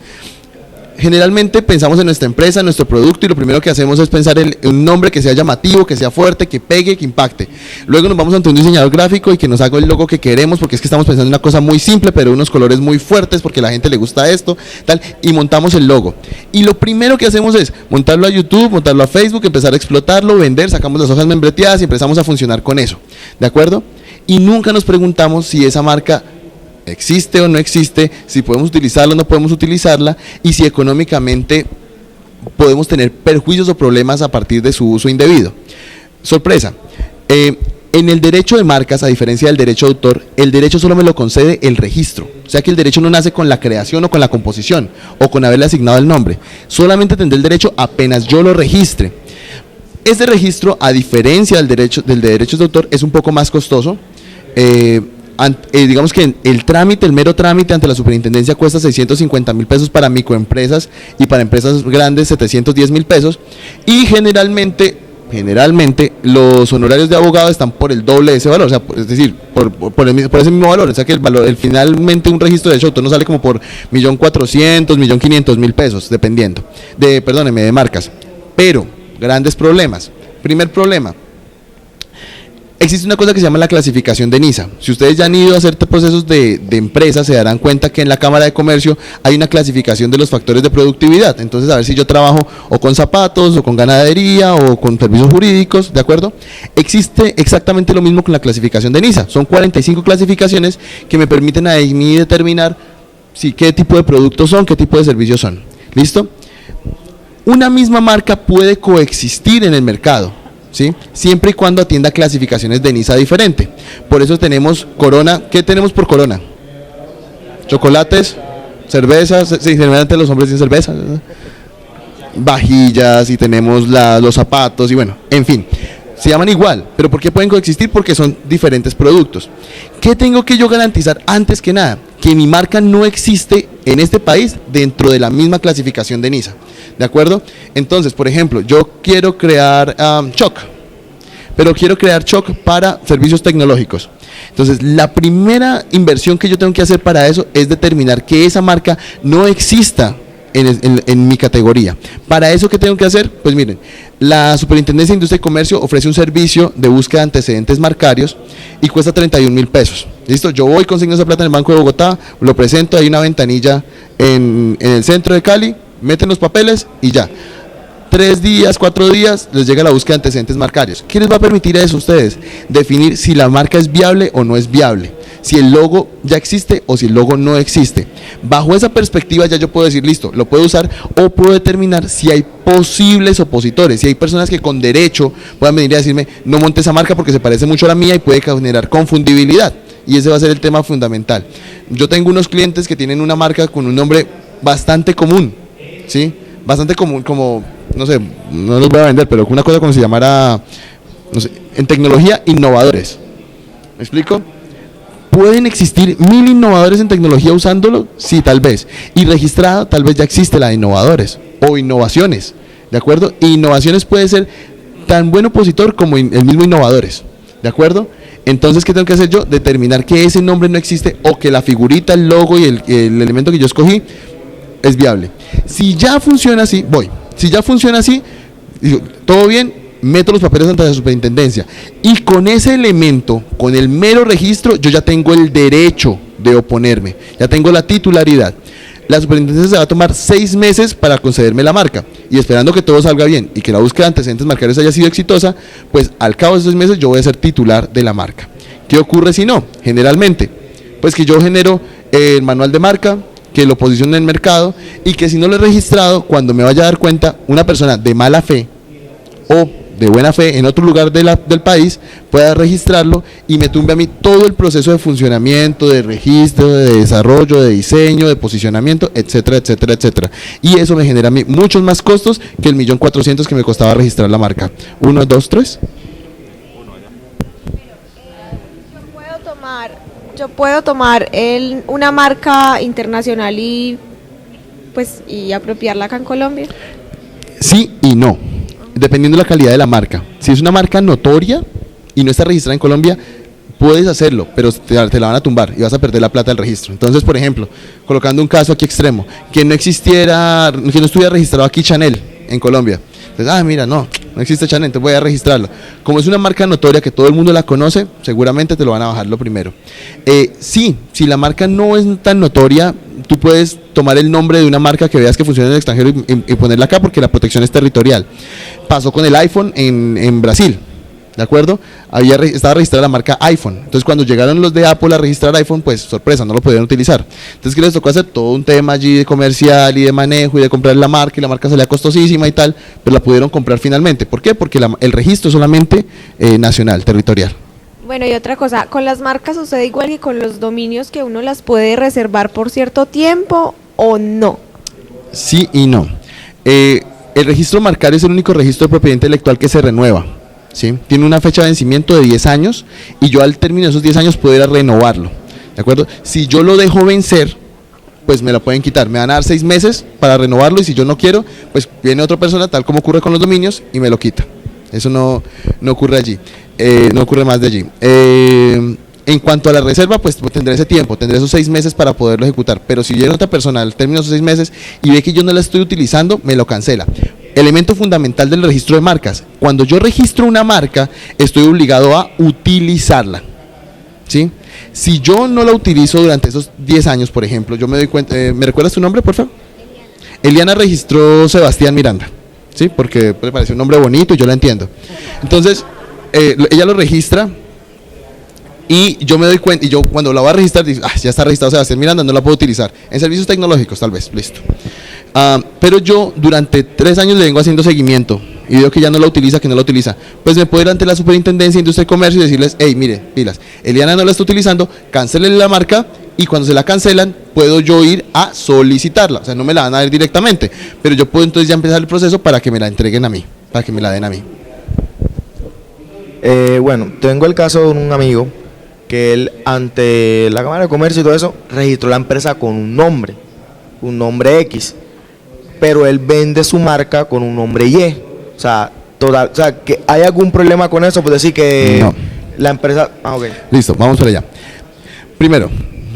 Generalmente pensamos en nuestra empresa, en nuestro producto, y lo primero que hacemos es pensar en un nombre que sea llamativo, que sea fuerte, que pegue, que impacte. Luego nos vamos ante un diseñador gráfico y que nos haga el logo que queremos, porque es que estamos pensando en una cosa muy simple, pero unos colores muy fuertes, porque a la gente le gusta esto, tal, y montamos el logo. Y lo primero que hacemos es montarlo a YouTube, montarlo a Facebook, empezar a explotarlo, vender, sacamos las hojas membreteadas y empezamos a funcionar con eso, ¿de acuerdo? Y nunca nos preguntamos si esa marca existe o no existe, si podemos utilizarla o no podemos utilizarla, y si económicamente podemos tener perjuicios o problemas a partir de su uso indebido. Sorpresa, en el derecho de marcas, a diferencia del derecho de autor, el derecho solo me lo concede el registro, o sea que el derecho no nace con la creación o con la composición, o con haberle asignado el nombre, solamente tendré el derecho apenas yo lo registre. Este registro, a diferencia del de derechos de autor, es un poco más costoso. Digamos que el mero trámite ante la superintendencia cuesta 650,000 pesos para microempresas, y para empresas grandes 710,000 pesos, y generalmente los honorarios de abogado están por el doble de ese valor, o sea, es decir, por ese mismo valor, o sea que finalmente un registro de derecho de autor no sale como por 1.400.000, 1.500.000 pesos, dependiendo, de marcas. Pero, grandes problemas. Primer problema, existe una cosa que se llama la clasificación de NISA. Si ustedes ya han ido a hacer procesos de empresas, se darán cuenta que en la Cámara de Comercio hay una clasificación de los factores de productividad. Entonces, a ver si yo trabajo o con zapatos, o con ganadería, o con servicios jurídicos, ¿de acuerdo? Existe exactamente lo mismo con la clasificación de NISA. Son 45 clasificaciones que me permiten a mí determinar qué tipo de productos son, qué tipo de servicios son. ¿Listo? Una misma marca puede coexistir en el mercado, ¿sí? Siempre y cuando atienda clasificaciones de NISA diferente. Por eso tenemos Corona. ¿Qué tenemos por Corona? Chocolates, cervezas, sí, generalmente los hombres tienen cerveza, ¿verdad? Vajillas, y tenemos los zapatos, y bueno, en fin, se llaman igual. ¿Pero por qué pueden coexistir? Porque son diferentes productos. ¿Qué tengo que yo garantizar antes que nada? Que mi marca no existe en este país dentro de la misma clasificación de NISA, ¿de acuerdo? Entonces, por ejemplo, yo quiero crear Choc, pero quiero crear Choc para servicios tecnológicos. Entonces, la primera inversión que yo tengo que hacer para eso es determinar que esa marca no exista en mi categoría. Para eso, ¿qué tengo que hacer? Pues miren, la Superintendencia de Industria y Comercio ofrece un servicio de búsqueda de antecedentes marcarios y cuesta 31.000 pesos. ¿Listo? Yo voy, consigno esa plata en el Banco de Bogotá, lo presento, hay una ventanilla en el centro de Cali, meten los papeles y ya. 3 días, 4 días, les llega la búsqueda de antecedentes marcarios. ¿Qué les va a permitir a eso a ustedes? Definir si la marca es viable o no es viable, si el logo ya existe o si el logo no existe. Bajo esa perspectiva ya yo puedo decir, listo, lo puedo usar, o puedo determinar si hay posibles opositores, si hay personas que con derecho puedan venir a decirme, no monte esa marca porque se parece mucho a la mía y puede generar confundibilidad. Y ese va a ser el tema fundamental. Yo tengo unos clientes que tienen una marca con un nombre bastante común, ¿sí? Bastante común, como, no sé, no los voy a vender, pero una cosa como si llamara, no sé, en tecnología, innovadores. ¿Me explico? ¿Pueden existir 1000 innovadores en tecnología usándolo? Sí, tal vez. Y registrado, tal vez ya existe la de innovadores o innovaciones, ¿de acuerdo? E innovaciones puede ser tan buen opositor como el mismo innovadores, ¿de acuerdo? Entonces, ¿qué tengo que hacer yo? Determinar que ese nombre no existe o que la figurita, el logo y el elemento que yo escogí es viable. Si ya funciona así, voy. Si ya funciona así, digo, todo bien, meto los papeles ante la superintendencia. Y con ese elemento, con el mero registro, yo ya tengo el derecho de oponerme. Ya tengo la titularidad. La superintendencia se va a tomar 6 meses para concederme la marca. Y esperando que todo salga bien y que la búsqueda de antecedentes marcarios haya sido exitosa, pues al cabo de esos meses yo voy a ser titular de la marca. ¿Qué ocurre si no? Generalmente, pues que yo genero el manual de marca, que lo posicione en el mercado y que si no lo he registrado, cuando me vaya a dar cuenta, una persona de mala fe o de buena fe en otro lugar del país pueda registrarlo y me tumbe a mí todo el proceso de funcionamiento, de registro, de desarrollo, de diseño, de posicionamiento, etcétera, etcétera, etcétera. Y eso me genera a mí muchos más costos que el 1.400.000 que me costaba registrar la marca. 1, 2, 3. Yo puedo tomar una marca internacional y apropiarla acá en Colombia. Sí y no, dependiendo de la calidad de la marca. Si es una marca notoria y no está registrada en Colombia, puedes hacerlo, pero te la van a tumbar y vas a perder la plata del registro. Entonces, por ejemplo, colocando un caso aquí extremo, que no estuviera registrado aquí Chanel en Colombia. Entonces, mira, no existe Chanel, entonces voy a registrarlo. Como es una marca notoria que todo el mundo la conoce, seguramente te lo van a bajar lo primero. Sí, si la marca no es tan notoria, tú puedes tomar el nombre de una marca que veas que funciona en el extranjero y ponerla acá porque la protección es territorial. Pasó con el iPhone en Brasil, ¿de acuerdo? Estaba registrada la marca iPhone. Entonces, cuando llegaron los de Apple a registrar iPhone, pues sorpresa, no lo pudieron utilizar. Entonces, ¿qué les tocó hacer? Todo un tema allí de comercial y de manejo y de comprar la marca, y la marca salía costosísima y tal, pero la pudieron comprar finalmente. ¿Por qué? Porque el registro es solamente nacional, territorial. Bueno, y otra cosa, con las marcas sucede igual que con los dominios, que uno las puede reservar por cierto tiempo o no. Sí y no. El registro marcario es el único registro de propiedad intelectual que se renueva. ¿Sí? Tiene una fecha de vencimiento de 10 años y yo al término de esos 10 años puedo ir a renovarlo, ¿de acuerdo? Si yo lo dejo vencer, pues me lo pueden quitar, me van a dar 6 meses para renovarlo y si yo no quiero, pues viene otra persona, tal como ocurre con los dominios, y me lo quita. Eso no ocurre allí, no ocurre más de allí. En cuanto a la reserva, pues tendré ese tiempo, tendré esos 6 meses para poderlo ejecutar, pero si viene otra persona al término de esos 6 meses y ve que yo no la estoy utilizando, me lo cancela. Elemento fundamental del registro de marcas: cuando yo registro una marca, estoy obligado a utilizarla, ¿sí? Si yo no la utilizo durante esos 10 años, por ejemplo, yo me doy cuenta, ¿me recuerdas tu nombre, por favor? Eliana registró Sebastián Miranda, ¿sí? Porque le pareció un nombre bonito y yo la entiendo. Entonces, ella lo registra y yo me doy cuenta, y yo cuando la voy a registrar, digo, ya está registrado Sebastián Miranda, no la puedo utilizar. En servicios tecnológicos, tal vez, listo. Pero yo durante 3 años le vengo haciendo seguimiento y veo que ya no la utiliza, pues me puedo ir ante la Superintendencia de Industria y Comercio y decirles, hey, mire, pilas, Eliana no la está utilizando, cancelen la marca, y cuando se la cancelan, puedo yo ir a solicitarla. O sea, no me la van a dar directamente, pero yo puedo entonces ya empezar el proceso para que me la entreguen a mí, para que me la den a mí. Bueno, tengo el caso de un amigo que él, ante la Cámara de Comercio y todo eso, registró la empresa con un nombre X, pero él vende su marca con un nombre Y. O sea, que ¿hay algún problema con eso? Pues decir que no. La empresa... ok. Listo, vamos para allá. Primero,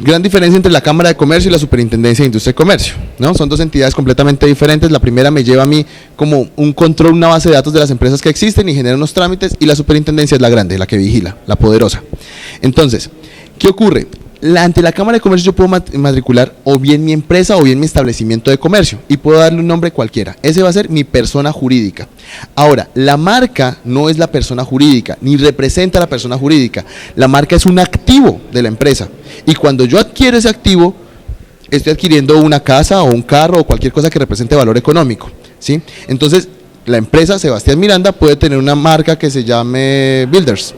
gran diferencia entre la Cámara de Comercio y la Superintendencia de Industria y Comercio, ¿no? Son dos entidades completamente diferentes. La primera me lleva a mí como un control, una base de datos de las empresas que existen y genera unos trámites, y la Superintendencia es la grande, la que vigila, la poderosa. Entonces, ¿qué ocurre? Ante la Cámara de Comercio yo puedo matricular o bien mi empresa o bien mi establecimiento de comercio y puedo darle un nombre cualquiera. Ese va a ser mi persona jurídica. Ahora, la marca no es la persona jurídica, ni representa a la persona jurídica. La marca es un activo de la empresa. Y cuando yo adquiero ese activo, estoy adquiriendo una casa o un carro o cualquier cosa que represente valor económico, ¿sí? Entonces, la empresa Sebastián Miranda puede tener una marca que se llame Builders.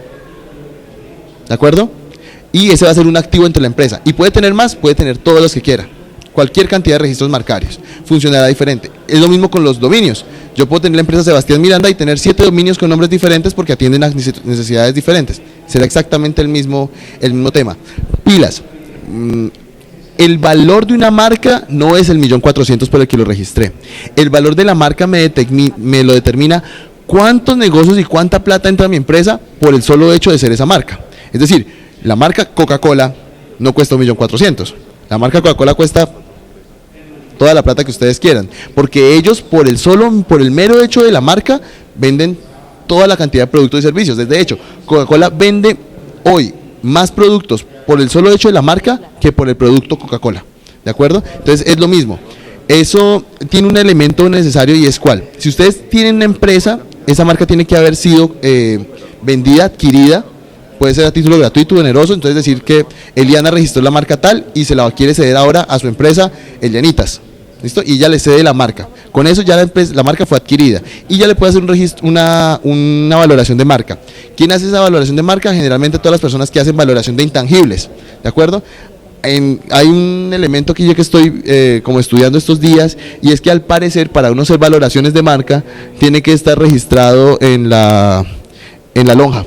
¿De acuerdo? Y ese va a ser un activo entre la empresa. Y puede tener más, puede tener todos los que quiera. Cualquier cantidad de registros marcarios. Funcionará diferente. Es lo mismo con los dominios. Yo puedo tener la empresa Sebastián Miranda y tener 7 dominios con nombres diferentes porque atienden a necesidades diferentes. Será exactamente el mismo tema. Pilas. El valor de una marca no es el 1.400.000 por el que lo registré. El valor de la marca me lo determina cuántos negocios y cuánta plata entra a mi empresa por el solo hecho de ser esa marca. Es decir, la marca Coca-Cola no cuesta 1.400.000. La marca Coca-Cola cuesta toda la plata que ustedes quieran, porque ellos por el mero hecho de la marca venden toda la cantidad de productos y servicios. De hecho, Coca-Cola vende hoy más productos por el solo hecho de la marca que por el producto Coca-Cola. ¿De acuerdo? Entonces es lo mismo. Eso tiene un elemento necesario y es ¿cuál? Si ustedes tienen una empresa, esa marca tiene que haber sido vendida, adquirida. Puede ser a título gratuito o generoso, entonces decir que Eliana registró la marca tal y se la quiere ceder ahora a su empresa Elianitas, ¿listo? Y ya le cede la marca. Con eso ya la marca fue adquirida y ya le puede hacer un registro, una valoración de marca. ¿Quién hace esa valoración de marca? Generalmente todas las personas que hacen valoración de intangibles, ¿de acuerdo? Hay un elemento que yo que estoy como estudiando estos días, y es que al parecer para uno hacer valoraciones de marca tiene que estar registrado en la lonja.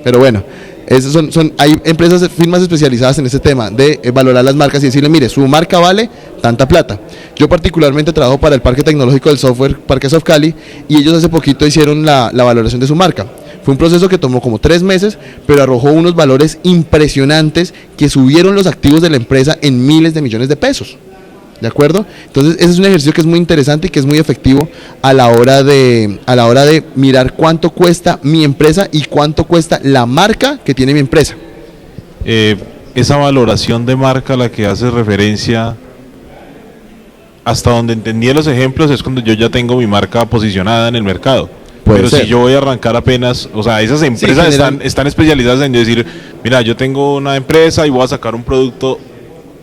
Pero bueno, esos hay empresas, firmas especializadas en este tema de valorar las marcas y decirle, mire, su marca vale tanta plata. Yo particularmente trabajo para el Parque Tecnológico del Software, Parque Softcali, y ellos hace poquito hicieron la valoración de su marca. Fue un proceso que tomó como 3 meses, pero arrojó unos valores impresionantes que subieron los activos de la empresa en miles de millones de pesos. ¿De acuerdo? Entonces ese es un ejercicio que es muy interesante y que es muy efectivo a la hora de mirar cuánto cuesta mi empresa y cuánto cuesta la marca que tiene mi empresa. Esa valoración de marca a la que hace referencia, hasta donde entendí los ejemplos, es cuando yo ya tengo mi marca posicionada en el mercado. Pero si yo voy a arrancar apenas, o sea, esas empresas están especializadas en decir, mira, yo tengo una empresa y voy a sacar un producto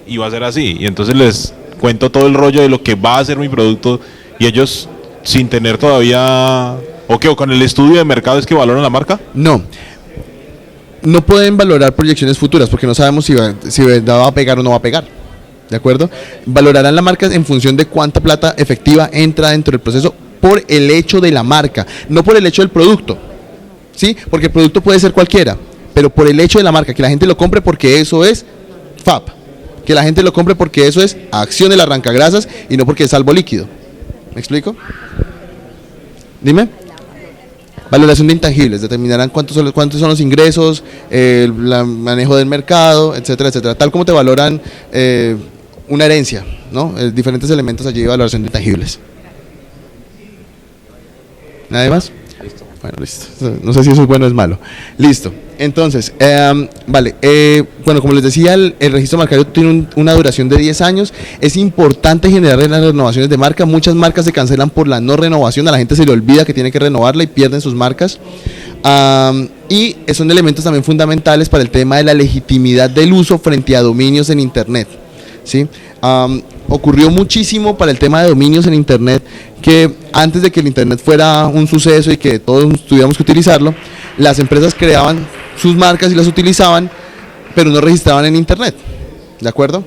y va a ser así, y entonces les cuento todo el rollo de lo que va a ser mi producto, y ellos sin tener todavía, o con el estudio de mercado es que valoran la marca. No pueden valorar proyecciones futuras porque no sabemos si va a pegar o no va a pegar. ¿De acuerdo? Valorarán la marca en función de cuánta plata efectiva entra dentro del proceso por el hecho de la marca, no por el hecho del producto, ¿sí? Porque el producto puede ser cualquiera, pero por el hecho de la marca, que la gente lo compre porque eso es FAP, que la gente lo compre porque eso es acción del arrancagrasas y no porque es salvo líquido. ¿Me explico? Dime. Valoración de intangibles, determinarán cuántos son los ingresos, el manejo del mercado, etcétera, etcétera, tal como te valoran una herencia, ¿no? Diferentes elementos allí de valoración de intangibles. ¿Nada más? Listo. Bueno, listo. No sé si eso es bueno o es malo. Listo. Entonces, vale. Bueno, como les decía, el registro marcario tiene una duración de 10 años. Es importante generar las renovaciones de marca. Muchas marcas se cancelan por la no renovación. A la gente se le olvida que tiene que renovarla y pierden sus marcas. Y son elementos también fundamentales para el tema de la legitimidad del uso frente a dominios en Internet, ¿sí? Ocurrió muchísimo para el tema de dominios en Internet, que antes de que el Internet fuera un suceso y que todos tuviéramos que utilizarlo, las empresas creaban sus marcas y las utilizaban, pero no registraban en Internet, ¿de acuerdo?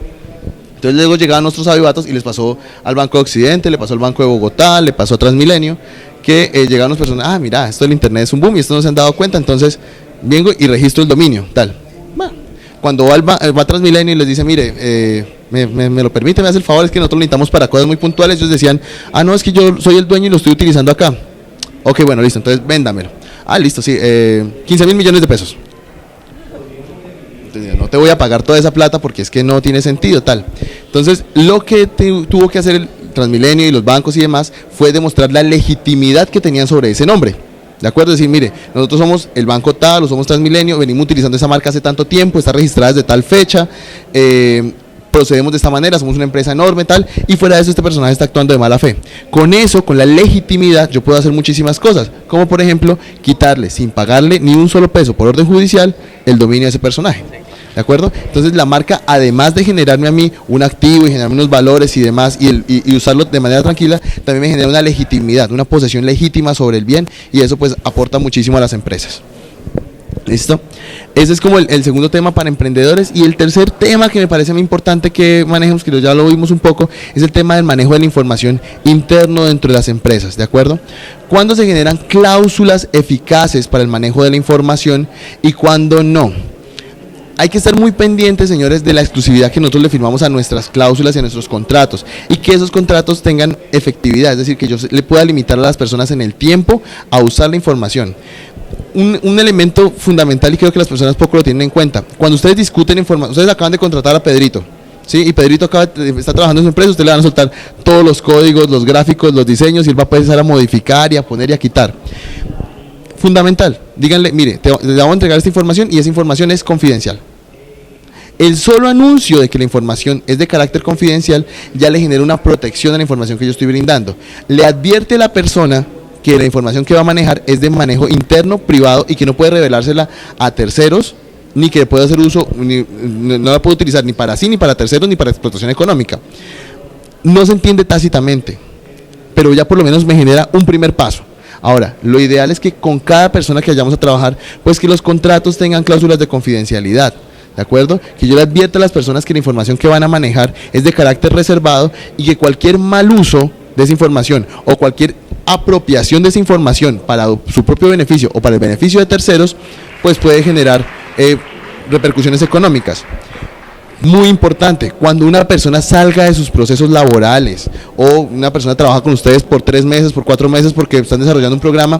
Entonces luego llegaban nuestros avivatos y les pasó al Banco de Occidente, le pasó al Banco de Bogotá, le pasó a Transmilenio, que llegaban las personas, mira, esto del Internet es un boom y esto no se han dado cuenta, entonces vengo y registro el dominio, tal. Bueno, cuando va a Transmilenio y les dice, mire, me lo permite, me hace el favor, es que nosotros lo necesitamos para cosas muy puntuales. Ellos decían, no, es que yo soy el dueño y lo estoy utilizando acá. Ok, bueno, listo, entonces véndamelo. Listo, sí, 15.000 millones de pesos. no te voy a pagar toda esa plata porque es que no tiene sentido, tal. Entonces, lo que tuvo que hacer el Transmilenio y los bancos y demás fue demostrar la legitimidad que tenían sobre ese nombre. ¿De acuerdo? Es decir, mire, nosotros somos el banco tal, o somos Transmilenio, venimos utilizando esa marca hace tanto tiempo, está registrada desde tal fecha, procedemos de esta manera, somos una empresa enorme, tal, y fuera de eso este personaje está actuando de mala fe. Con eso, con la legitimidad, yo puedo hacer muchísimas cosas, como por ejemplo, quitarle sin pagarle ni un solo peso por orden judicial el dominio de ese personaje. ¿De acuerdo? Entonces la marca, además de generarme a mí un activo y generarme unos valores y demás, y usarlo de manera tranquila, también me genera una legitimidad, una posesión legítima sobre el bien, y eso pues aporta muchísimo a las empresas. ¿Listo? Ese es como el segundo tema para emprendedores. Y el tercer tema que me parece muy importante que manejemos, que ya lo vimos un poco, es el tema del manejo de la información interno dentro de las empresas, ¿de acuerdo? Cuando se generan cláusulas eficaces para el manejo de la información y cuando no. Hay que estar muy pendientes, señores, de la exclusividad que nosotros le firmamos a nuestras cláusulas y a nuestros contratos, y que esos contratos tengan efectividad, es decir, que yo le pueda limitar a las personas en el tiempo a usar la información. Un elemento fundamental, y creo que las personas poco lo tienen en cuenta: cuando ustedes discuten información, ustedes acaban de contratar a Pedrito, ¿sí? Y Pedrito está trabajando en su empresa, ustedes le van a soltar todos los códigos, los gráficos, los diseños, y él va a empezar a modificar y a poner y a quitar. Fundamental, díganle, mire, te vamos a entregar esta información y esa información es confidencial. El solo anuncio de que la información es de carácter confidencial ya le genera una protección a la información que yo estoy brindando. Le advierte a la persona que la información que va a manejar es de manejo interno, privado, y que no puede revelársela a terceros, ni que puede hacer uso, no la puede utilizar ni para sí, ni para terceros, ni para explotación económica. No se entiende tácitamente, pero ya por lo menos me genera un primer paso. Ahora, lo ideal es que con cada persona que vayamos a trabajar, pues que los contratos tengan cláusulas de confidencialidad, ¿de acuerdo? Que yo le advierta a las personas que la información que van a manejar es de carácter reservado, y que cualquier mal uso de esa información o cualquier apropiación de esa información para su propio beneficio o para el beneficio de terceros, pues puede generar repercusiones económicas. Muy importante, cuando una persona salga de sus procesos laborales, o una persona trabaja con ustedes por 3 meses, por 4 meses, porque están desarrollando un programa,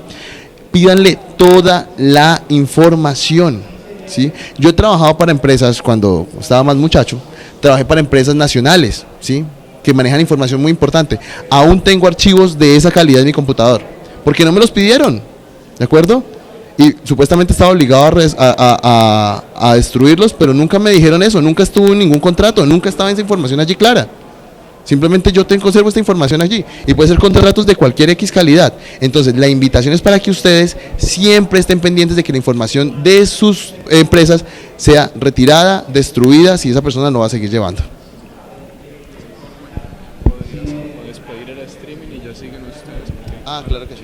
pídanle toda la información, ¿sí? Yo he trabajado para empresas, cuando estaba más muchacho, trabajé para empresas nacionales, ¿sí?, que manejan información muy importante. Aún tengo archivos de esa calidad en mi computador, porque no me los pidieron, ¿de acuerdo? Y supuestamente estaba obligado a destruirlos, pero nunca me dijeron eso, nunca estuvo en ningún contrato, nunca estaba esa información allí clara. Simplemente yo conservo esta información allí, y puede ser contratos de cualquier X calidad. Entonces la invitación es para que ustedes siempre estén pendientes de que la información de sus empresas sea retirada, destruida, si esa persona no va a seguir llevando. Claro que sí.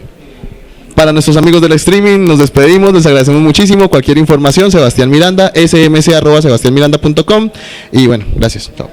Para nuestros amigos del streaming, nos despedimos, les agradecemos muchísimo. Cualquier información, Sebastián Miranda, smc@sebastianmiranda.com, y bueno, gracias. Chao.